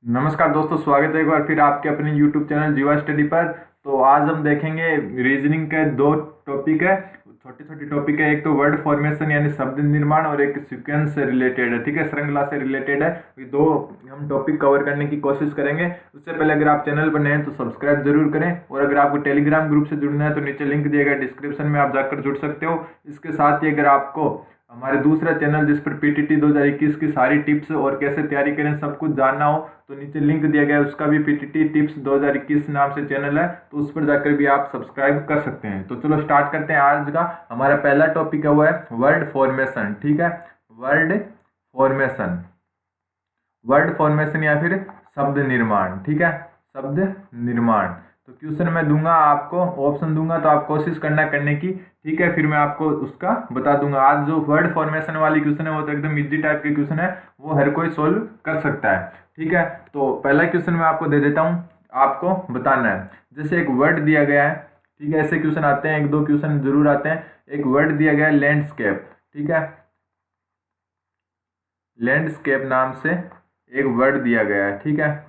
नमस्कार दोस्तों, स्वागत है एक बार फिर आपके अपने YouTube चैनल जीवा स्टडी पर। तो आज हम देखेंगे रीजनिंग के दो टॉपिक है, छोटे छोटे टॉपिक है। एक तो वर्ड फॉर्मेशन यानी शब्द निर्माण और एक सीक्वेंस से रिलेटेड है, ठीक है, श्रृंखला से रिलेटेड है। ये दो हम टॉपिक कवर करने की कोशिश करेंगे। उससे पहले अगर आप चैनल पर नए हैं तो सब्सक्राइब जरूर करें, और अगर आपको टेलीग्राम ग्रुप से जुड़ना है तो नीचे लिंक दिया गया डिस्क्रिप्शन में, आप जाकर जुड़ सकते हो। इसके साथ ही अगर आपको हमारे दूसरा चैनल जिस पर पीटीटी 2021 की सारी टिप्स और कैसे तैयारी करें सब कुछ जानना हो तो नीचे लिंक दिया गया है, उसका भी पीटीटी टिप्स 2021 नाम से चैनल है, तो उस पर जाकर भी आप सब्सक्राइब कर सकते हैं। तो चलो स्टार्ट करते हैं। आज का हमारा पहला टॉपिक है वो है वर्ड फॉर्मेशन, ठीक है। वर्ड फॉर्मेशन, वर्ड फॉर्मेशन या फिर शब्द निर्माण, ठीक है, शब्द निर्माण। तो क्वेश्चन मैं दूंगा आपको, ऑप्शन दूंगा, तो आप कोशिश करने की, ठीक है। फिर मैं आपको उसका बता दूंगा। आज जो वर्ड फॉर्मेशन वाली क्वेश्चन है वो तो एकदम इजी टाइप के क्वेश्चन है, वो हर कोई सोल्व कर सकता है, ठीक है। तो पहला क्वेश्चन मैं आपको दे देता हूँ, आपको बताना है। जैसे एक वर्ड दिया गया है, ठीक है, ऐसे क्वेश्चन आते हैं, एक दो क्वेश्चन जरूर आते हैं। एक वर्ड दिया गया है लैंडस्केप, ठीक है, लैंडस्केप नाम से एक वर्ड दिया गया है, ठीक है।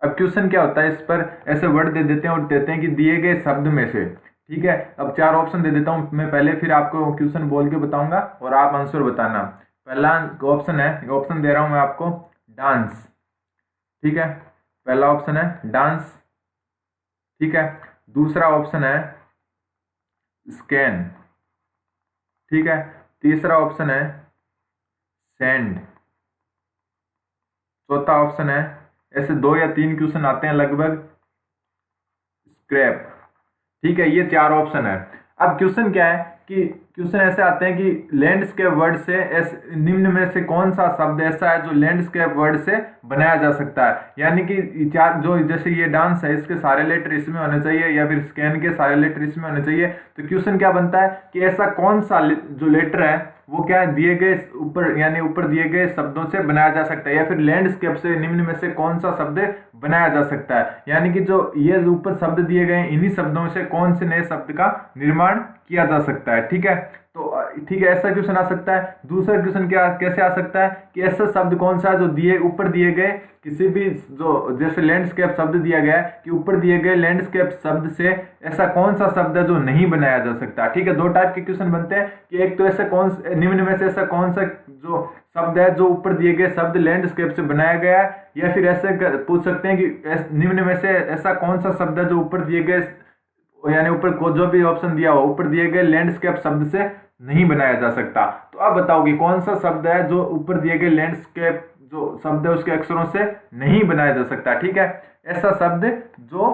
अब क्वेश्चन क्या होता है, इस पर ऐसे वर्ड दे देते हैं और देते हैं कि दिए गए शब्द में से, ठीक है। अब चार ऑप्शन दे देता हूं मैं पहले, फिर आपको क्वेश्चन बोल के बताऊंगा और आप आंसर बताना। पहला ऑप्शन है, ऑप्शन दे रहा हूं मैं आपको, डांस, ठीक है, पहला ऑप्शन है डांस, ठीक है। दूसरा ऑप्शन है स्कैन, ठीक है। तीसरा ऑप्शन है सेंड, चौथा ऑप्शन है, ऐसे दो या तीन क्वेश्चन आते हैं लगभग, स्क्रैप, ठीक है। ये चार ऑप्शन है। अब क्वेश्चन क्या है कि क्वेश्चन ऐसे आते हैं कि लैंडस्केप वर्ड से निम्न में से कौन सा शब्द ऐसा है जो लैंडस्केप वर्ड से बनाया जा सकता है। यानी कि चार, जो जैसे ये डांस है, इसके सारे लेटर इसमें होने चाहिए, या फिर स्कैन के सारे लेटर इसमें होने चाहिए। तो क्वेश्चन क्या बनता है कि ऐसा कौन सा जो लेटर है वो क्या दिए गए ऊपर, यानी ऊपर दिए गए शब्दों से बनाया जा सकता है, या फिर लैंडस्केप से निम्न में से कौन सा शब्द बनाया जा सकता है। यानी कि जो ये ऊपर शब्द दिए गए इन्हीं शब्दों से कौन से नए शब्द का निर्माण किया जा सकता है, ठीक है। तो ठीक है, ऐसा क्वेश्चन आ सकता है। दूसरा क्वेश्चन क्या कैसे आ सकता है कि ऐसा शब्द कौन सा है जो ऊपर दिए गए किसी भी, जो जैसे लैंडस्केप शब्द दिया गया है कि ऊपर दिए गए लैंडस्केप शब्द से ऐसा कौन सा शब्द है जो नहीं बनाया जा सकता, ठीक है। दो टाइप के क्वेश्चन बनते हैं कि एक तो ऐसा निम्न में से ऐसा कौन सा जो शब्द है जो ऊपर दिए गए शब्द लैंडस्केप से बनाया गया है, या फिर ऐसे पूछ सकते हैं कि निम्न में से ऐसा कौन सा शब्द है जो ऊपर दिए गए, यानी ऊपर को जो भी ऑप्शन दिया हो ऊपर दिए गए लैंडस्केप शब्द से नहीं बनाया जा सकता। तो आप बताओ कि कौन सा शब्द है जो ऊपर दिए गए लैंडस्केप जो शब्द है उसके अक्षरों से नहीं बनाया जा सकता, ठीक है। ऐसा शब्द जो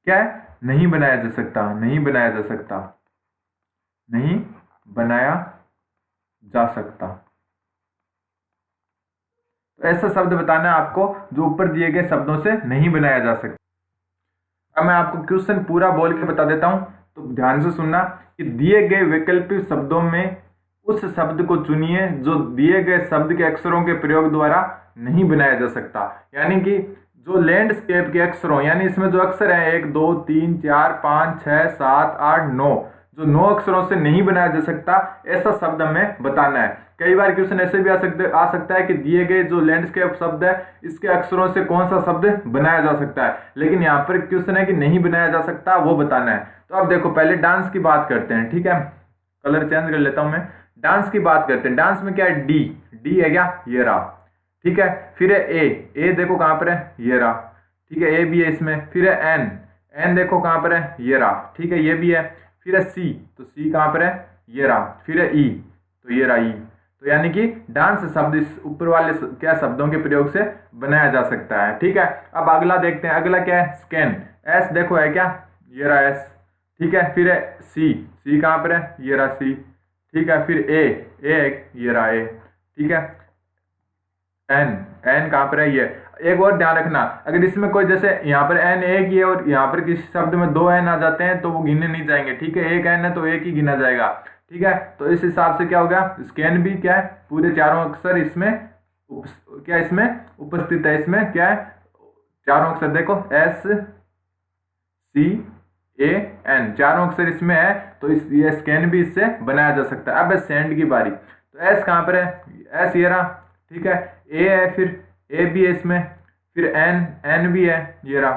क्या है, नहीं बनाया जा सकता, नहीं बनाया जा सकता, नहीं बनाया जा सकता। तो ऐसा शब्द बताना है आपको जो ऊपर दिए गए शब्दों से नहीं बनाया जा सकता। अब मैं आपको क्वेश्चन पूरा बोल के बता देता हूं, तो ध्यान से सुनना कि दिए गए वैकल्पिक शब्दों में उस शब्द को चुनिए जो दिए गए शब्द के अक्षरों के प्रयोग द्वारा नहीं बनाया जा सकता। यानी कि जो लैंडस्केप के अक्षरों, यानी इसमें जो अक्षर है 1 2 3 4 5 6 7 8 9, जो 9 अक्षरों से नहीं बनाया जा सकता ऐसा शब्द हमें बताना है। कई बार क्वेश्चन ऐसे भी आ सकता है कि दिए गए जो लैंडस्केप शब्द है इसके अक्षरों से कौन सा शब्द बनाया जा सकता है, लेकिन यहाँ पर क्वेश्चन है कि नहीं बनाया जा सकता, वो बताना है। तो अब देखो, पहले डांस की बात करते हैं, ठीक है, कलर चेंज कर लेता हूं मैं। डांस की बात करते हैं। डांस में क्या है, डी, डी है क्या, ये रहा, ठीक है। फिर है ए देखो कहां पर है, ये रहा, ठीक है, ए भी है इसमें। फिर है एन, एन देखो कहां पर है, ये रहा, ठीक है, ये भी है। फिर है सी, तो सी कहां पर है, ये रहा। फिर है ई, तो ये रहा ई। तो यानी कि डांस शब्द इस ऊपर वाले क्या शब्दों के प्रयोग से बनाया जा सकता है, ठीक है। अब अगला देखते हैं, अगला क्या है, स्कैन। एस देखो है क्या, ये रहा एस, ठीक है। फिर है सी, सी कहां पर है, ये रहा सी, ठीक है। फिर ए, ये रहा ए, ठीक है। एन, एन कहां पर है, ये। एक और ध्यान रखना, अगर इसमें कोई जैसे यहाँ पर एन एक ही है और यहाँ पर किसी शब्द में दो एन आ जाते हैं तो वो गिने नहीं जाएंगे, ठीक है। एक एन है तो एक ही गिना जाएगा, ठीक है। तो इस हिसाब से क्या हो गया, स्कैन भी क्या है, पूरे चारों अक्षर इसमें क्या इसमें उपस्थित है। इसमें क्या है, चारों अक्षर देखो, एस सी ए एन, चारों अक्षर इसमें है, तो ये स्कैन भी इससे बनाया जा सकता है। अब सेंड की बारी, तो एस कहां पर है, एस ये रहा, ठीक है, ए है, फिर ए भी है इसमें, फिर एन, एन भी है, ये रहा,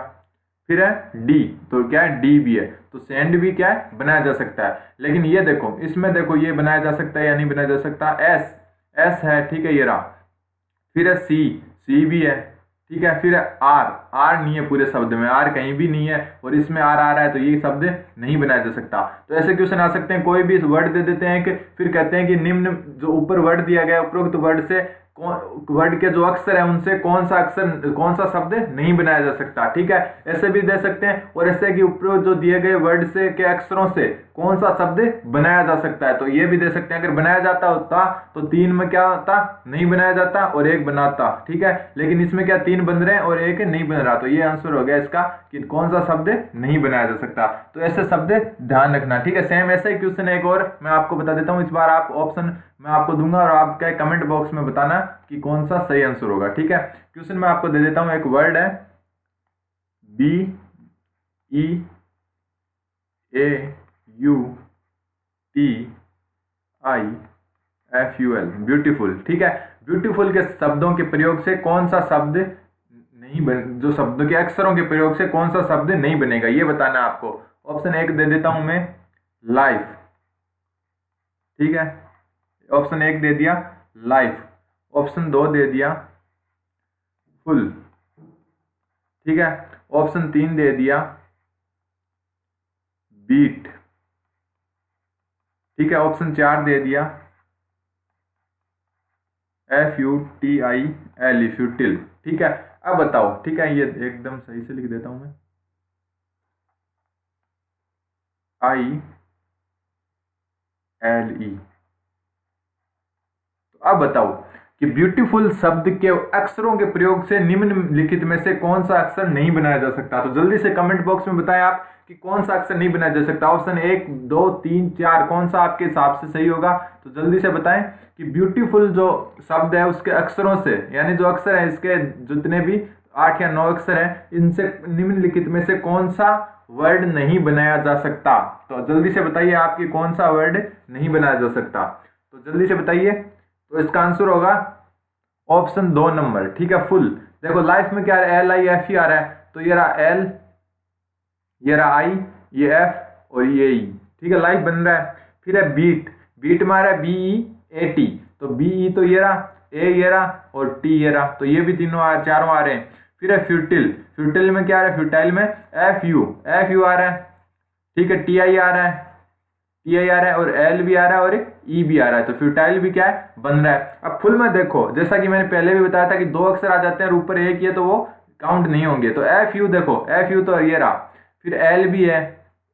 फिर है डी, तो क्या है डी भी है, तो सेंड भी क्या है बनाया जा सकता है। लेकिन ये देखो इसमें देखो ये बनाया जा सकता है या नहीं बनाया जा सकता, एस, एस है, ठीक है, ये रहा, फिर है सी, सी भी है, ठीक है, फिर है आर, आर नहीं है पूरे शब्द में, आर कहीं भी नहीं है और इसमें आर आ रहा है, तो ये शब्द नहीं बनाया जा सकता। तो ऐसे क्वेश्चन आ सकते हैं, कोई भी वर्ड दे देते हैं कि फिर कहते हैं कि निम्न जो ऊपर वर्ड दिया गया उपरोक्त वर्ड से वर्ड के जो अक्षर है उनसे कौन सा अक्षर, कौन सा शब्द नहीं बनाया जा सकता, ठीक है, ऐसे भी दे सकते हैं। और ऐसे कि ऊपर जो दिए गए वर्ड से के अक्षरों से कौन सा शब्द बनाया जा सकता है, तो ये भी दे सकते हैं। अगर बनाया जाता होता तो 3 में क्या होता, नहीं बनाया जाता और 1 बनाता, ठीक है, लेकिन इसमें क्या 3 बन रहे हैं और 1 नहीं बन रहा, तो ये आंसर हो गया इसका कि कौन सा शब्द नहीं बनाया जा सकता। तो ऐसे शब्द ध्यान रखना, ठीक है। सेम ऐसे ही क्वेश्चन एक और मैं आपको बता देता हूं, इस बार आप ऑप्शन मैं आपको दूंगा और आप क्या कमेंट बॉक्स में बताना कि कौन सा सही आंसर होगा, ठीक है। क्वेश्चन मैं आपको दे देता हूं, एक वर्ड है B E A U T I F U L, beautiful, ठीक है। ब्यूटीफुल के शब्दों के प्रयोग से कौन सा शब्द नहीं बन, जो शब्दों के अक्षरों के प्रयोग से कौन सा शब्द नहीं बनेगा ये बताना है आपको। ऑप्शन 1 दे देता हूं मैं, लाइफ, ठीक है, ऑप्शन 1 दे दिया लाइफ, ऑप्शन 2 दे दिया फुल, ठीक है, ऑप्शन 3 दे दिया बीट, ठीक है, ऑप्शन 4 दे दिया F U T I L, futile, ठीक है। अब बताओ, ठीक है, ये एकदम सही से लिख देता हूं मैं, आई एल ई। तो अब बताओ कि ब्यूटीफुल शब्द के अक्षरों के प्रयोग से निम्नलिखित में से कौन सा अक्षर नहीं बनाया जा सकता। तो जल्दी से कमेंट बॉक्स में बताएं आप कि कौन सा अक्षर नहीं बनाया जा सकता। ऑप्शन 1, 2, 3, 4 कौन सा आपके हिसाब से सही होगा, तो जल्दी से बताएं कि ब्यूटीफुल जो शब्द है उसके अक्षरों से, यानी जो अक्षर है इसके जितने भी 8 या 9 अक्षर हैं, इनसे निम्नलिखित में से कौन सा वर्ड नहीं बनाया जा सकता। तो जल्दी से बताइए आपकी कौन सा वर्ड नहीं बनाया जा सकता, तो जल्दी से बताइए। तो इसका आंसर होगा ऑप्शन 2 नंबर, ठीक है, फुल। देखो लाइफ में क्या है, एल आई एफ ही आ रहा है, तो ये रहा एल, ये रहा आई, ये एफ और ये ई, ठीक है, लाइफ बन रहा है। फिर है बीट, बीट में आ रहा है बी ई ए टी, तो बी ई तो ये रहा, ए ये रहा और टी ये रहा, तो ये भी तीनों चारों आ रहे हैं। फिर है फ्यूटिल, फ्यूटिल में क्या आ रहा है, फ्यूटाइल में एफ यू आ रहा है, ठीक है, टी आई आ रहा है, टी आई आ रहा है और एल भी आ रहा है और ई भी आ रहा है, तो फ्यूटाइल भी क्या है बन रहा है। अब फुल में देखो, जैसा कि मैंने पहले भी बताया था कि 2 अक्षर आ जाते हैं और ऊपर एक ही है तो वो काउंट नहीं होंगे। तो एफ यू देखो, एफ यू तो ये रहा, फिर एल भी है,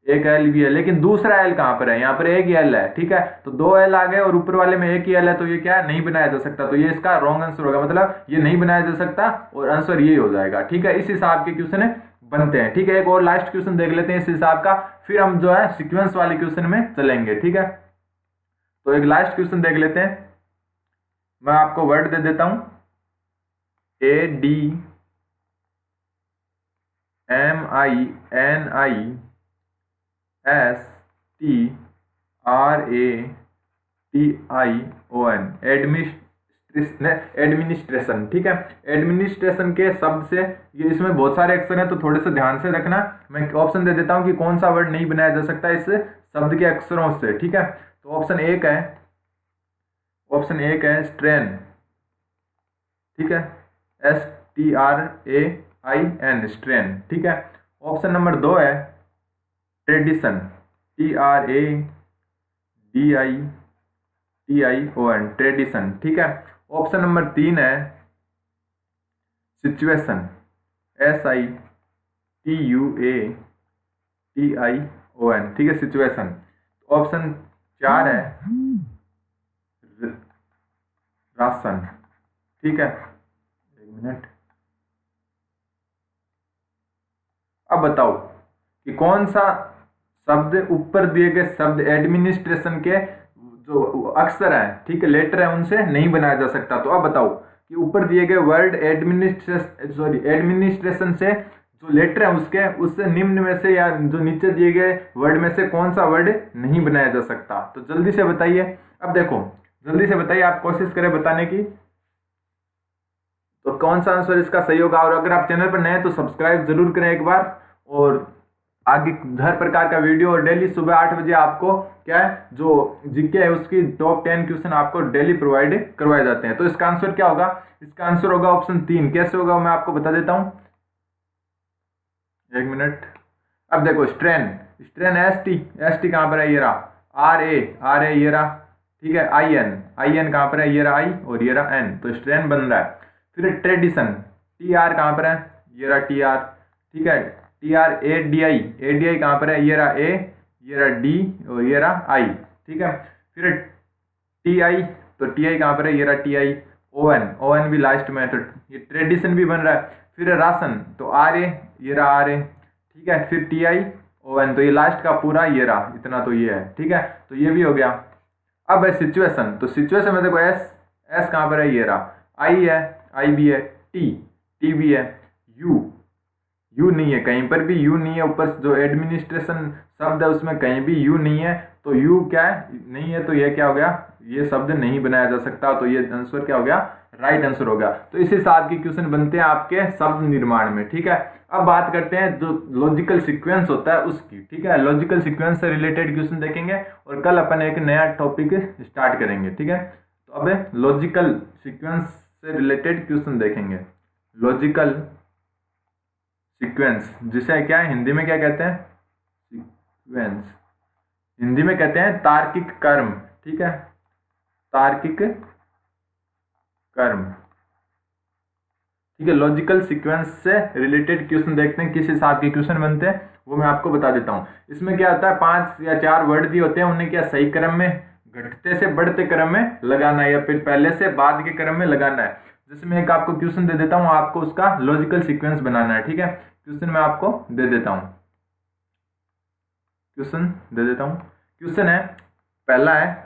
एक एल भी है, लेकिन दूसरा एल कहां पर है, यहाँ पर एक ही एल है, ठीक है, तो 2 एल आ गए और ऊपर वाले में एक ही एल है, तो ये क्या है नहीं बनाया जा सकता, तो ये इसका रॉन्ग आंसर होगा, मतलब ये नहीं बनाया जा सकता और आंसर ये हो जाएगा, ठीक है। इस हिसाब के क्वेश्चन बनते हैं, ठीक है। एक और लास्ट क्वेश्चन देख लेते हैं इस हिसाब का, फिर हम जो है सीक्वेंस वाले क्वेश्चन में चलेंगे, ठीक है। तो एक लास्ट क्वेश्चन देख लेते हैं, मैं आपको वर्ड दे देता हूं, A D M I N I S T R A T I O N, administration, ठीक है। एडमिनिस्ट्रेशन के शब्द से ये इसमें बहुत सारे अक्षर हैं, तो थोड़े से ध्यान से रखना। मैं ऑप्शन दे देता हूं कि कौन सा वर्ड नहीं बनाया जा सकता इस शब्द के अक्षरों से, ठीक है। तो ऑप्शन 1 है, ऑप्शन 1 है स्ट्रेन, ठीक है, STRAIN, स्ट्रेन, ठीक है। ऑप्शन नंबर 2 है ट्रेडिशन, TRADITION, ट्रेडिशन, ठीक है। ऑप्शन नंबर 3 है सिचुएशन, SITUATION, ठीक है, सिचुएशन। ऑप्शन 4 है राशन, ठीक है, 1 मिनट। अब बताओ कि कौन सा शब्द ऊपर दिए गए शब्द एडमिनिस्ट्रेशन के जो अक्षर हैं, ठीक है, लेटर है, उनसे नहीं बनाया जा सकता। तो अब बताओ कि ऊपर दिए गए वर्ड एडमिनिस्ट्रेशन से जो लेटर है उससे निम्न में से या जो नीचे दिए गए वर्ड में से कौन सा वर्ड नहीं बनाया जा सकता। तो जल्दी से बताइए। अब देखो जल्दी से बताइए, आप कोशिश करें बताने की। तो कौन सा आंसर इसका सही होगा। और अगर आप चैनल पर नए हैं तो सब्सक्राइब जरूर करें एक बार, और आगे हर प्रकार का वीडियो और डेली सुबह 8 बजे आपको क्या है जो जीके है उसकी टॉप 10 क्वेश्चन आपको डेली प्रोवाइड करवाए जाते हैं। तो इसका आंसर क्या होगा, इसका आंसर होगा ऑप्शन 3। कैसे होगा मैं आपको बता देता हूं, एक मिनट। अब देखो स्ट्रेन, स्ट्रेन एस टी कहां पर है, ये रहा, आर ए ये रहा, ठीक है, आई एन कहां पर है, ये रहा आई और ये रहा एन, तो स्ट्रेन बन रहा है। फिर ट्रेडिशन, टी आर कहां पर है, ये रहा टी आर, ठीक है, T R A D I कहां पर है, ये रहा ए, ये रहा डी और ये रहा आई, ठीक है। फिर टी आई, तो टी आई कहां पर है, ये रहा टी आई, ओ एन भी लास्ट में है, तो ये ट्रेडिशन भी बन रहा है। फिर राशन, तो आर ए, ये रहा आर ए, ठीक है। फिर टी आई ओ एन, तो ये लास्ट का पूरा ये रहा, इतना तो ये है, ठीक है, तो ये भी हो गया। अब है सिचुएशन, तो सिचुएशन में देखो एस कहां पर है, ये रहा, आई है, आई भी है, टी भी है, यू नहीं है, कहीं पर भी यू नहीं है, ऊपर जो एडमिनिस्ट्रेशन शब्द है उसमें कहीं भी यू नहीं है, तो यू क्या है, नहीं है, तो ये क्या हो गया, ये शब्द नहीं बनाया जा सकता, तो ये आंसर क्या हो गया, राइट आंसर हो गया। तो इस हिसाब के क्वेश्चन बनते हैं आपके शब्द निर्माण में, ठीक है। अब बात करते हैं जो लॉजिकल सीक्वेंस होता है उसकी, ठीक है, लॉजिकल सीक्वेंस से रिलेटेड क्वेश्चन देखेंगे और कल अपन एक नया टॉपिक स्टार्ट करेंगे, ठीक है। तो अब लॉजिकल सीक्वेंस से रिलेटेड क्वेश्चन देखेंगे। लॉजिकल सीक्वेंस जिसे क्या है हिंदी में क्या कहते हैं, सीक्वेंस हिंदी में कहते हैं तार्किक क्रम, ठीक है, तार्किक क्रम, ठीक है। लॉजिकल सीक्वेंस से रिलेटेड क्वेश्चन देखते हैं, किस हिसाब के क्वेश्चन बनते हैं वो मैं आपको बता देता हूं। इसमें क्या होता है, 5 या 4 वर्ड दिए होते हैं, उन्हें क्या सही क्रम में, घटते से बढ़ते क्रम में लगाना है या फिर पहले से बाद के क्रम में लगाना है। जैसे मैं एक आपको क्वेश्चन दे देता हूं, आपको उसका लॉजिकल सीक्वेंस बनाना है, ठीक है। क्वेश्चन मैं आपको दे देता हूं, क्वेश्चन दे देता हूं। क्वेश्चन है, पहला है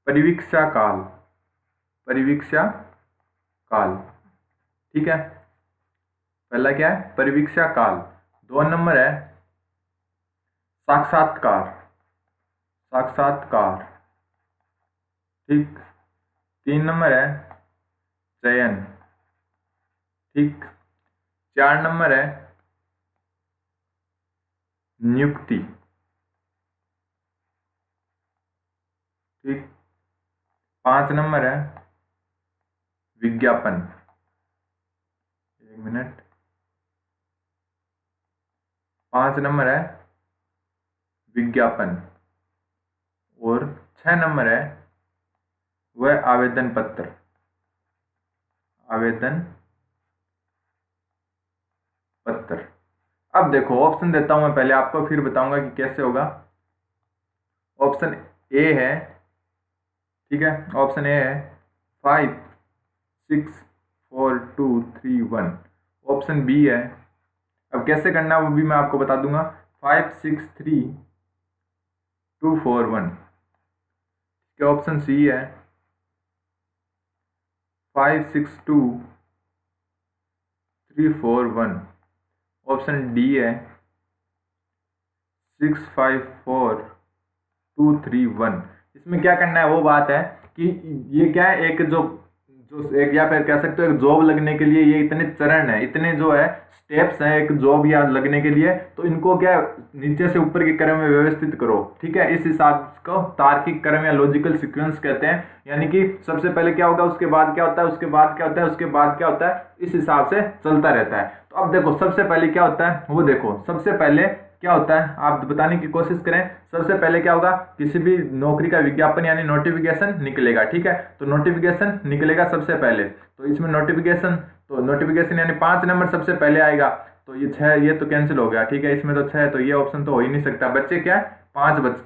परिवीक्षा काल, परिवीक्षा काल, ठीक है। पहला क्या है, परिवीक्षा काल। 2 नंबर है साक्षात्कार, साक्षात्कार, ठीक। 3 नंबर है चयन, ठीक। 4 नंबर है नियुक्ति, ठीक। 5 नंबर है विज्ञापन, एक मिनट। 5 नंबर है विज्ञापन और 6 नंबर है वह आवेदन पत्र, आवेदन पत्र। अब देखो ऑप्शन देता हूं मैं पहले आपको, फिर बताऊंगा कि कैसे होगा। ऑप्शन ए है, ठीक है, ऑप्शन ए है 5 6 4 2 3 1। ऑप्शन बी है, अब कैसे करना है वो भी मैं आपको बता दूंगा, 5 6 3 2 4 1। ऑप्शन सी है 5 6 2 3 4 1। ऑप्शन डी है 6 5 4 2 3 1। इसमें क्या करना है वो बात है कि ये क्या है, एक जो एक या फिर कह सकते हो एक जॉब लगने के लिए ये इतने चरण है, इतने जो है स्टेप्स हैं एक जॉब या लगने के लिए, तो इनको क्या नीचे से ऊपर के क्रम में व्यवस्थित करो, ठीक है। इस हिसाब को तार्किक क्रम या लॉजिकल सीक्वेंस कहते हैं। यानी कि सबसे पहले क्या होगा, उसके बाद क्या होता है, उसके बाद क्या होता है, उसके बाद क्या होता है, इस हिसाब से चलता रहता है। तो अब देखो सबसे पहले क्या होता है वो देखो, सबसे पहले क्या होता है आप बताने की कोशिश करें। सबसे पहले क्या होगा, किसी भी नौकरी का विज्ञापन यानी नोटिफिकेशन निकलेगा, ठीक है। तो नोटिफिकेशन निकलेगा सबसे पहले, तो इसमें नोटिफिकेशन, तो नोटिफिकेशन यानी 5 नंबर सबसे पहले आएगा, तो ये 6, ये तो कैंसिल हो गया, ठीक है। इसमें तो 6 है, तो ये ऑप्शन तो हो ही नहीं सकता। बच्चे क्या है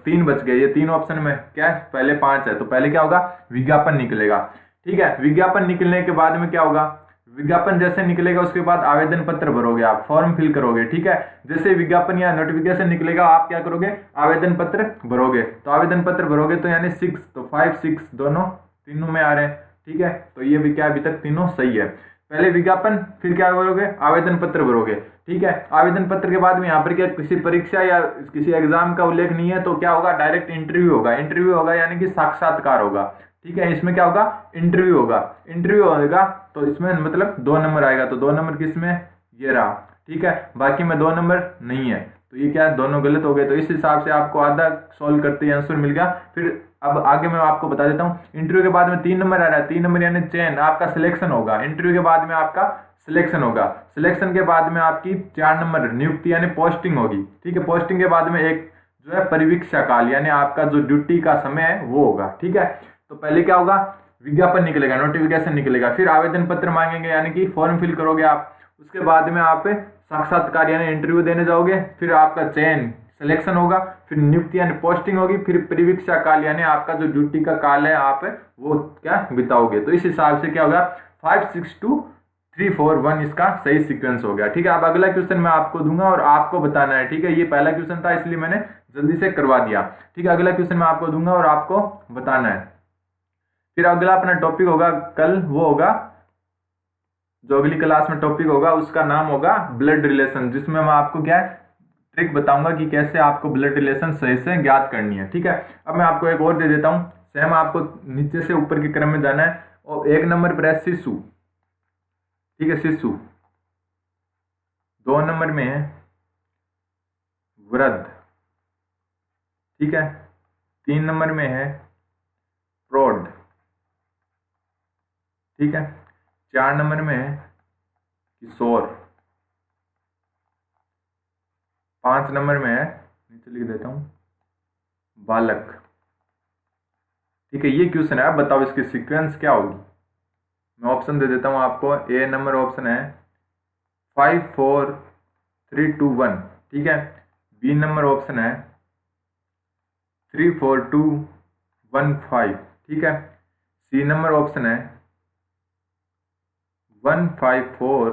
3 बच गए, ये 3 ऑप्शन में क्या है पहले 5 है, तो पहले क्या होगा विज्ञापन निकलेगा, ठीक है। विज्ञापन निकलने के बाद में क्या होगा, विज्ञापन जैसे निकलेगा उसके बाद आवेदन पत्र भरोगे, आप फॉर्म फिल करोगे, ठीक है। जैसे विज्ञापन या नोटिफिकेशन निकलेगा आप क्या करोगे, आवेदन पत्र भरोगे। तो आवेदन पत्र भरोगे तो यानी 6, तो 5 6 दोनों तीनों में आ रहे हैं, ठीक है। तो ये भी क्या अभी तक तीनों सही है। पहले विज्ञापन, फिर क्या करोगे, आवेदन पत्र भरोगे। ठीक है, आवेदन पत्र के बाद में यहाँ पर क्या किसी परीक्षा या किसी एग्जाम का उल्लेख नहीं है, तो क्या होगा, डायरेक्ट इंटरव्यू होगा। इंटरव्यू होगा यानी कि साक्षात्कार होगा। ठीक है, इसमें क्या होगा, इंटरव्यू होगा। इंटरव्यू होगा तो इसमें मतलब 2 नंबर आएगा, तो 2 नंबर किसमें, ये रहा। ठीक है, बाकी में 2 नंबर नहीं है, तो ये क्या है, दोनों गलत हो गए। तो इस हिसाब से आपको आधा सॉल्व करते ही आंसर मिल गया। फिर अब आगे मैं आपको बता देता हूँ, इंटरव्यू के बाद में 3 नंबर आ रहा है। 3 नंबर यानी चयन, आपका सिलेक्शन होगा। इंटरव्यू के बाद में आपका सिलेक्शन होगा। सिलेक्शन के बाद में आपकी 4 नंबर नियुक्ति यानी पोस्टिंग होगी। ठीक है, पोस्टिंग के बाद में एक जो है परिवीक्षा काल यानी आपका जो ड्यूटी का समय है वो होगा। ठीक है, तो पहले क्या होगा, विज्ञापन निकलेगा, नोटिफिकेशन निकलेगा, फिर आवेदन पत्र मांगेंगे यानी कि फॉर्म फिल करोगे आप। उसके बाद में आप साक्षात्कार यानी इंटरव्यू देने जाओगे, फिर आपका चयन सिलेक्शन होगा, फिर नियुक्ति यानी पोस्टिंग होगी, फिर परिवीक्षा काल यानी आपका जो ड्यूटी का काल है आप वो क्या बिताओगे। तो इस हिसाब से क्या होगा, 5 6 2 3 4 1 इसका सही सीक्वेंस हो गया। ठीक है, अब अगला क्वेश्चन मैं आपको दूंगा और आपको बताना है। ठीक है, ये पहला क्वेश्चन था इसलिए मैंने जल्दी से करवा दिया। ठीक है, अगला क्वेश्चन मैं आपको दूंगा और आपको बताना है। फिर अगला अपना टॉपिक होगा कल, वो होगा जो अगली क्लास में टॉपिक होगा उसका नाम होगा ब्लड रिलेशन, जिसमें मैं आपको क्या है ट्रिक बताऊंगा कि कैसे आपको ब्लड रिलेशन सही से ज्ञात करनी है। ठीक है, अब मैं आपको एक और दे देता हूँ, सेम आपको नीचे से ऊपर के क्रम में जाना है। और 1 नंबर पर है शिशु। ठीक है, शिशु। 2 नंबर में है वृद्ध। ठीक है, 3 नंबर में है प्रौढ़। ठीक है, 4 नंबर में है किशोर। 5 नंबर में है, नीचे लिख देता हूं, बालक। ठीक है, ये क्वेश्चन है। अब बताओ इसकी सीक्वेंस क्या होगी। मैं ऑप्शन दे देता हूं आपको। ए नंबर ऑप्शन है 5 4 3 2 1। ठीक है, बी नंबर ऑप्शन है 3 4 2 1 5। ठीक है, सी नंबर ऑप्शन है 1 5 4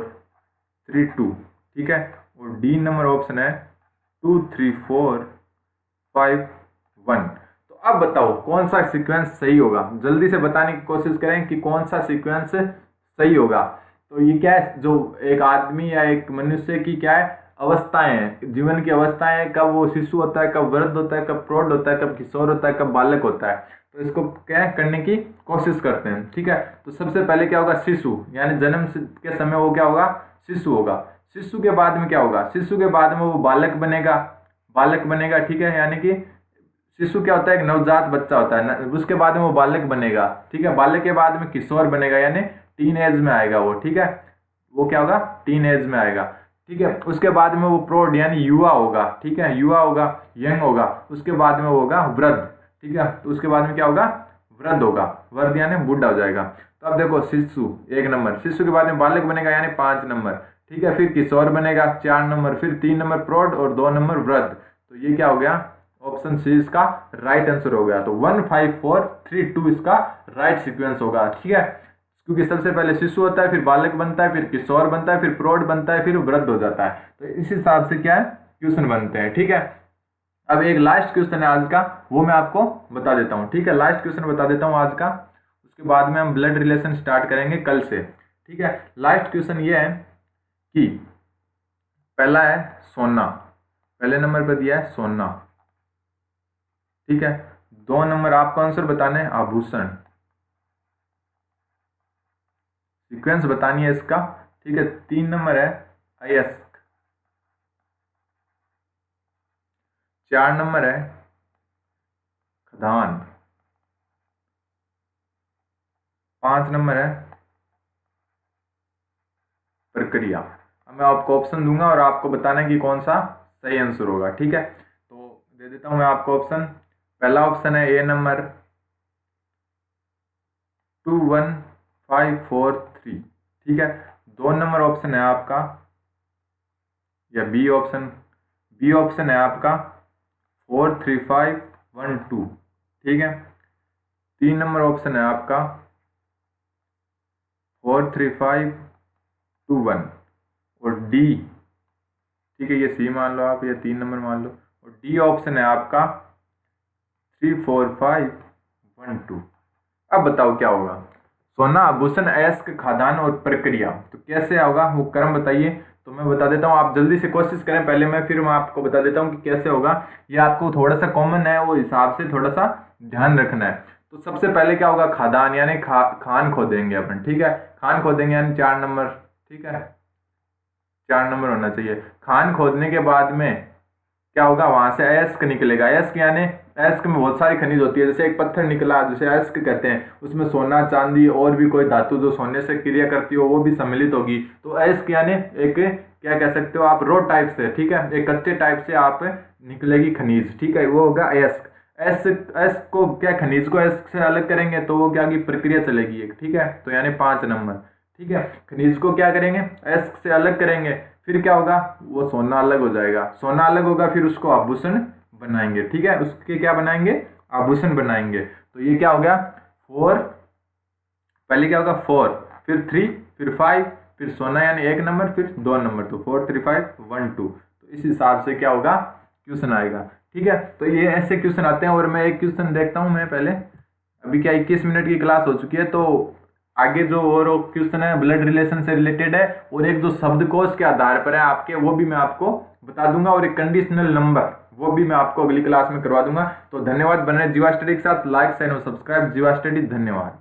3 2। ठीक है, और डी नंबर ऑप्शन है 2 3 4 5 1। तो अब बताओ कौन सा सीक्वेंस सही होगा, जल्दी से बताने की कोशिश करें कि कौन सा सीक्वेंस सही होगा। तो ये क्या है, जो एक आदमी या एक मनुष्य की क्या है अवस्थाएं हैं, जीवन की अवस्थाएं हैं, कब वो शिशु होता है, कब वृद्ध होता है, कब प्रौढ़ होता है, कब किशोर होता है, कब बालक होता है। तो इसको क्या करने की कोशिश करते हैं। ठीक है, तो सबसे पहले क्या होगा, शिशु यानी जन्म के समय वो क्या होगा, शिशु होगा। शिशु के बाद में क्या होगा, शिशु के बाद में वो बालक बनेगा। बालक बनेगा, ठीक है, यानी कि शिशु क्या होता है, एक नवजात बच्चा होता है। उसके बाद में वो बालक बनेगा। ठीक है, बालक के बाद में किशोर बनेगा यानी टीन एज में आएगा वो। ठीक है, वो क्या होगा, टीन एज में आएगा। ठीक है, उसके बाद में वो प्रौढ़ यानी युवा होगा। ठीक है, युवा होगा, यंग होगा। उसके बाद में वो होगा वृद्ध। ठीक है, तो उसके बाद में क्या होगा, वृद्ध होगा। वृद्ध यानी बूढ़ा हो जाएगा। तो अब देखो, शिशु 1 नंबर, शिशु के बाद में बालक बनेगा यानी 5 नंबर। ठीक है, फिर किशोर बनेगा 4 नंबर, फिर 3 नंबर प्रौढ़ और 2 नंबर वृद्ध। तो ये क्या हो गया, ऑप्शन सी इसका राइट आंसर हो गया। तो 1 5 4 3 2 इसका राइट सीक्वेंस होगा। ठीक है, क्योंकि सबसे पहले शिशु होता है, फिर बालक बनता है, फिर किशोर बनता है, फिर प्रौढ़ बनता है, फिर वृद्ध हो जाता है। तो इस हिसाब से क्या है क्वेश्चन बनते हैं। ठीक है, अब एक लास्ट क्वेश्चन है आज का, वो मैं आपको बता देता हूँ। ठीक है, लास्ट क्वेश्चन बता देता हूँ आज का, उसके बाद में हम ब्लड रिलेशन स्टार्ट करेंगे कल से। ठीक है, लास्ट क्वेश्चन ये है कि पहला है सोना, पहले नंबर पर दिया है सोना। ठीक है, 2 नंबर आपको आंसर बताने हैं आभूषण, सीक्वेंस बतानी है इसका। ठीक है, 3 नंबर है अयस्क, 4 नंबर है खदान, 5 नंबर है प्रक्रिया। अब मैं आपको ऑप्शन दूंगा और आपको बताना है कि कौन सा सही आंसर होगा। ठीक है, तो दे देता हूं मैं आपको ऑप्शन। पहला ऑप्शन है ए नंबर 2 1 5 4 3। ठीक है, 2 नंबर ऑप्शन है आपका, या बी ऑप्शन, बी ऑप्शन है आपका 4 3 5 1 2। ठीक है, 3 नंबर ऑप्शन है आपका 4 3 5 2 1 और डी। ठीक है, ये सी मान लो आप, या 3 नंबर मान लो, और डी ऑप्शन है आपका 3 4 5 1 2। अब बताओ क्या होगा, सोना, आभूषण, अयस्क, खाद्यान्न और प्रक्रिया। तो कैसे होगा वो क्रम बताइए। तो मैं बता देता हूँ, आप जल्दी से कोशिश करें पहले मैं, फिर मैं आपको बता देता हूँ कि कैसे होगा। ये आपको थोड़ा सा कॉमन है, वो हिसाब से थोड़ा सा ध्यान रखना है। तो सबसे पहले क्या होगा, खाद्यान्न यानी खान खोदेंगे अपन, ठीक है। खान खोदेंगे यानी 4 नंबर, ठीक है, 4 नंबर होना चाहिए। खान खोदने के बाद में क्या होगा, वहां से अयस्क निकलेगा। अयस्क यानी अयस्क में बहुत सारी खनिज होती है, जैसे एक पत्थर निकला जिसे अयस्क कहते हैं, उसमें सोना, चांदी और भी कोई धातु जो सोने से क्रिया करती हो वो भी सम्मिलित होगी। तो अयस्क यानी एक क्या कह सकते हो आप, रो टाइप से, ठीक है, एक कच्चे टाइप से आप निकलेगी खनिज, ठीक है, वो होगा अयस्क। अयस्क, अयस्क को क्या, खनिज को अयस्क से अलग करेंगे तो वो क्या की प्रक्रिया चलेगी एक, ठीक है, तो यानी 5 नंबर, ठीक है। खनिज को क्या करेंगे, अयस्क से अलग करेंगे, फिर क्या होगा, वो सोना अलग हो जाएगा। सोना अलग होगा, फिर उसको आभूषण बनाएंगे, ठीक है, उसके क्या बनाएंगे, आभूषण बनाएंगे। तो ये क्या हो गया, 4, पहले क्या होगा 4, फिर 3, फिर 5, फिर सोना यानी 1 नंबर, फिर 2 नंबर, तो 4 3 5 1 2। तो इस हिसाब से क्या होगा, क्वेश्चन आएगा, ठीक है। तो ये ऐसे क्वेश्चन आते हैं। और मैं एक क्वेश्चन देखता हूं मैं पहले, अभी क्या 21 मिनट की क्लास हो चुकी है, तो आगे जो और क्वेश्चन है ब्लड रिलेशन से रिलेटेड है, और एक जो शब्दकोश के आधार पर है आपके, वो भी मैं आपको बता दूंगा, और एक कंडीशनल नंबर वो भी मैं आपको अगली क्लास में करवा दूंगा। तो धन्यवाद, बने जीवा स्टडी के साथ, लाइक शेयर और सब्सक्राइब जीवा स्टडी, धन्यवाद।